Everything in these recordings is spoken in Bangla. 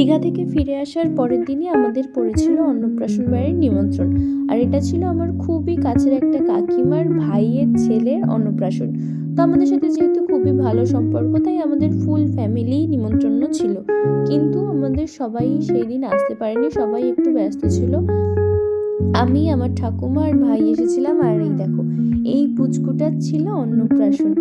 দীঘা থেকে ফিরে আসার পরের দিনই আমাদের পড়েছিল অন্নপ্রাশন বাড়ির নিমন্ত্রণ। আর এটা ছিল আমার খুবই কাছের একটা কাকিমার ভাইয়ের ছেলের অন্নপ্রাশন। তো আমাদের সাথে যেহেতু খুবই ভালো সম্পর্ক, তাই আমাদের ফুল ফ্যামিলি নিমন্ত্রণ ছিল। কিন্তু আমাদের সবাই সেই দিন আসতে পারেনি, সবাই একটু ব্যস্ত ছিল। আমি, আমার ঠাকুমা আর ভাই এসেছিলাম। আর এই দেখো, এই পুচকুটার ছিল অন্নপ্রাশন।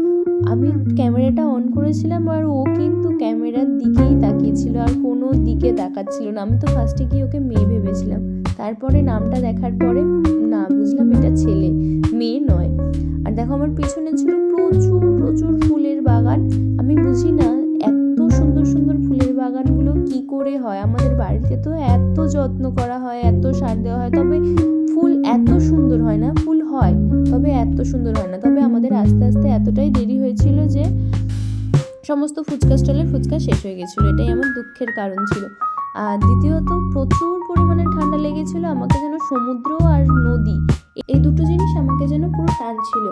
আমি ক্যামেরাটা অন করেছিলাম আর ও কিন্তু ক্যামেরার দিকেই তাকিয়েছিল, আর কোনো দিকে তাকাচ্ছিল না। আমি তো ফার্স্টে গিয়ে ওকে মেয়ে ভেবেছিলাম, তারপরে নামটা দেখার পরে না বুঝলাম এটা ছেলে, মেয়ে নয়। আর দেখো, আমার পেছনে ছিল প্রচুর প্রচুর ফুলের বাগান। আমি বুঝি না এত সুন্দর সুন্দর ফুলের বাগানগুলো কি করে হয়। আমাদের বাড়িতে তো এত যত্ন করা হয়, এত সার দেওয়া হয়, তবে ফুল এত সুন্দর হয় না। ফুল হয়, তবে এত সুন্দর হয় না। তবে আমাদের আস্তে আস্তে এতটাই দেরি হয়েছিল যে সমস্ত ফুচকা স্টলের ফুচকা শেষ হয়ে গেছিলো। এটাই আমার দুঃখের কারণ ছিল। আর দ্বিতীয়ত, প্রচুর পরিমাণে ঠান্ডা লেগেছিল। আমাকে যেন সমুদ্র আর নদী, এই দুটো জিনিস আমাকে যেন পুরো টানছিল।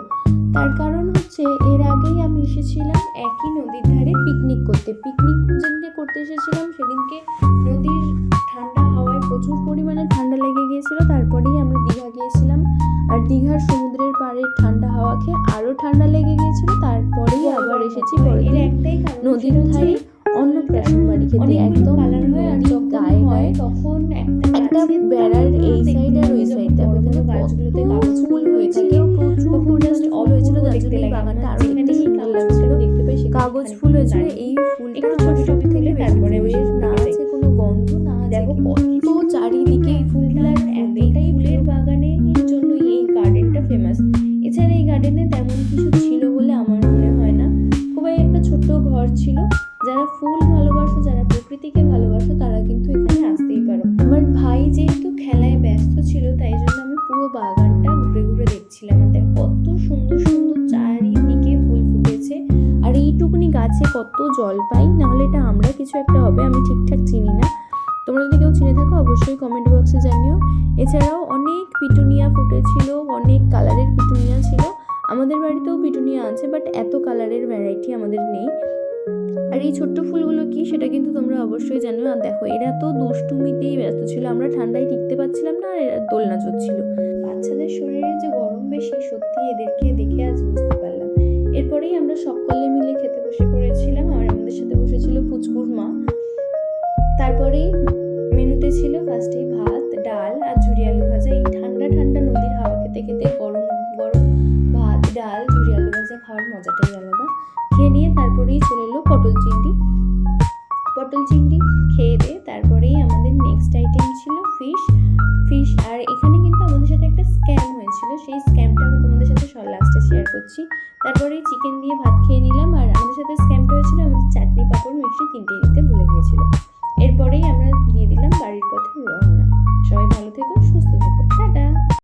তার কারণ হচ্ছে, এর আগেই আমি এসেছিলাম একই নদীর ধারে পিকনিক করতে। পিকনিক যেদিনকে করতে এসেছিলাম সেদিনকে নদীর ঠান্ডা হাওয়ায় প্রচুর পরিমাণে ঠান্ডা লেগে গিয়েছিল। তারপরেই আমরা দীঘা গিয়েছিলাম, আর দীঘার সমুদ্রের পাড়ের ঠান্ডা হাওয়া খেয়ে আরও ঠান্ডা লেগে গিয়েছিল। তারপরেই আবার এসেছি পরের দিন নদীর ধারে অন্নপ্রাশন বাড়ি খেতে। একদম কালার হয় আর গায়ে গায়ে তখন একটা বেড়ার এই সাইড আর ওই সাইডটা ওখানে গাছগুলোতে কাগজ ফুল হয়েছিল, প্রচুর জাস্ট অল হয়েছিল, যার জন্য এই বাগানটা আরো দেখতে সুন্দর লাগছিল। দেখতে পাই কাগজ ফুল হয়েছিল। এই ফুলটা ছোট ছোট থেকে তারপরে না আছে কোনো গন্ধ, না দেখো কত চারিদিকে ফুলগুলার এতটাই ফুলের বাগানের জন্য এই গার্ডেনটা ফেমাস। এছাড়া এই গার্ডেনে তেমন কিছু ছিল বলে আমার মনে হয় না। খুবই একটা ছোট্ট ঘর ছিল। যারা ফুল ভালোবাসো, যারা প্রকৃতিকে ভালোবাসো, তারা কিন্তু এখানে আসতেই পারো। আমার ভাই যেহেতু খেলায় ব্যস্ত ছিল, তাই জন্য আমি পুরো বাগানটা ঘুরে ঘুরে দেখছিলাম। আর দেখো কত সুন্দর সুন্দর চারিদিকে ফুল ফুটেছে। আর এইটুকুনি গাছে কত জল পাই, নাহলে এটা আমরা কিছু একটা হবে, আমি ঠিকঠাক চিনি না। তোমরা যদি কেউ চিনে থাকো অবশ্যই কমেন্ট বক্সে জানিও। এছাড়াও অনেক পিটুনিয়া ফুটেছিল, অনেক কালারের পিটুনিয়া ছিল। আমাদের বাড়িতেও পিটুনিয়া আছে, বাট এত কালারের ভ্যারাইটি আমাদের নেই। আর এই ছোট্ট ফুলগুলো কি, সেটা কিন্তু তোমরা অবশ্যই জানো। আর দেখো, এরা তো দুষ্টুমিতেই ব্যস্ত ছিল। আমরা ঠান্ডায় টিকতে পারছিলাম না, আর এরা দোলনা চড়ছিল। বাচ্চাদের শরীরে যে গরম বেশি, সত্যি এদেরকে দেখে আজ বুঝতে পারলাম। এরপরেই আমরা সকলে মিলে খেতে বসে পড়েছিলাম। আর আমাদের সাথে বসেছিল পুচকুর মা। তারপরেই মেনুতে ছিল ফার্স্টেই ভাত, ডাল আর ঝুরি আলু ভাজা। এই ঠান্ডা ঠান্ডা নদীর হাওয়া খেতে খেতে গরম গরম ভাত, ডাল, ঝুরি আলু ভাজা খাওয়ার মজাটাই আলাদা। খেয়ে নিয়ে তারপরেই চলে এলো পটল চিংড়ি। পটল চিংড়ি খেয়ে দিয়ে তারপরেই আমাদের নেক্সট আইটেম ছিল ফিশ। আর এখানে কিন্তু আমাদের সাথে একটা স্ক্যাম হয়েছিল, সেই স্ক্যামটা আমি তোমাদের সাথে লাস্টে শেয়ার করছি। তারপরেই চিকেন দিয়ে ভাত খেয়ে নিলাম। আর আমাদের সাথে স্ক্যামটা হয়েছিল, আমাদের চাটনি, পাঁপড়, মিষ্টি তিনটেই দিতে ভুলে গিয়েছিল।